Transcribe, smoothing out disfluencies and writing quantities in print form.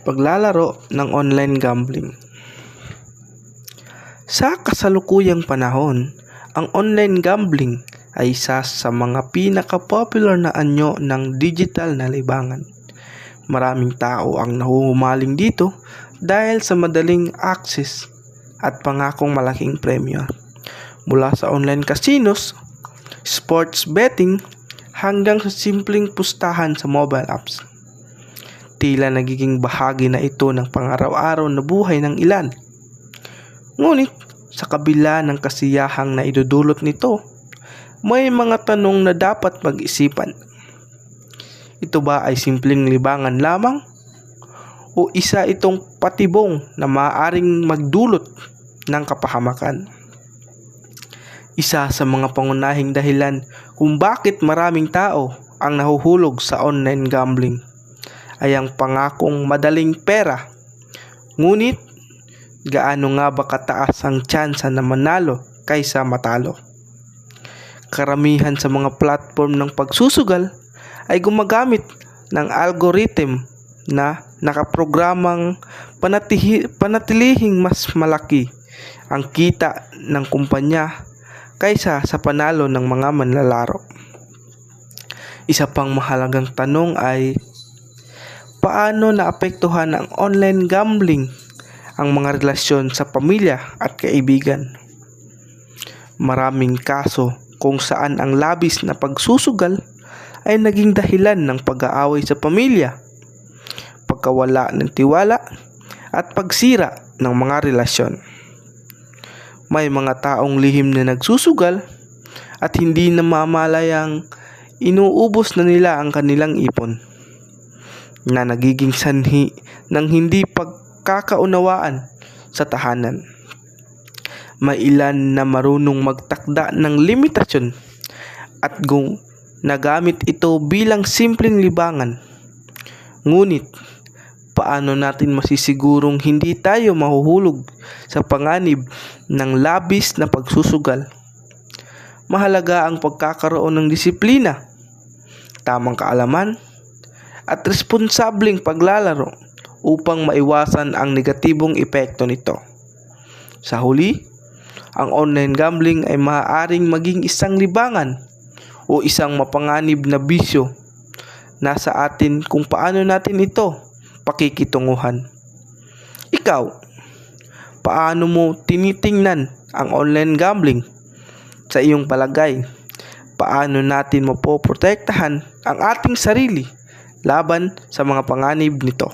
Paglalaro ng online gambling. Sa kasalukuyang panahon, ang online gambling ay isa sa mga pinaka-popular na anyo ng digital na libangan. Maraming tao ang nahuhumaling dito dahil sa madaling access at pangakong malaking premyo. Mula sa online casinos, sports betting, hanggang sa simpleng pustahan sa mobile apps. Tila nagiging bahagi na ito ng pang-araw-araw na buhay ng ilan. Ngunit sa kabila ng kasiyahang na idudulot nito, may mga tanong na dapat pag-isipan. Ito ba ay simpleng libangan lamang? O isa itong patibong na maaaring magdulot ng kapahamakan? Isa sa mga pangunahing dahilan kung bakit maraming tao ang nahuhulog sa online gambling ay ang pangakong madaling pera. Ngunit, gaano nga ba kataas ang tsansa na manalo kaysa matalo? Karamihan sa mga platform ng pagsusugal ay gumagamit ng algorithm na nakaprogramang panatilihing mas malaki ang kita ng kumpanya kaysa sa panalo ng mga manlalaro. Isa pang mahalagang tanong ay, paano naapektuhan ng online gambling ang mga relasyon sa pamilya at kaibigan? Maraming kaso kung saan ang labis na pagsusugal ay naging dahilan ng pag-aaway sa pamilya, pagkawala ng tiwala, at pagsira ng mga relasyon. May mga taong lihim na nagsusugal at hindi namamalayang inuubos na nila ang kanilang ipon, na nagiging sanhi ng hindi pagkakaunawaan sa tahanan. May ilan na marunong magtakda ng limitasyon at nagamit ito bilang simpleng libangan. Ngunit, paano natin masisigurong hindi tayo mahuhulog sa panganib ng labis na pagsusugal? Mahalaga ang pagkakaroon ng disiplina, tamang kaalaman, at responsableng paglalaro upang maiwasan ang negatibong epekto nito. Sa huli, ang online gambling ay maaaring maging isang libangan o isang mapanganib na bisyo. Nasa atin kung paano natin ito pakikitunguhan. Ikaw, paano mo tinitingnan ang online gambling? Sa iyong palagay, paano natin mapoprotektahan ang ating sarili laban sa mga panganib nito?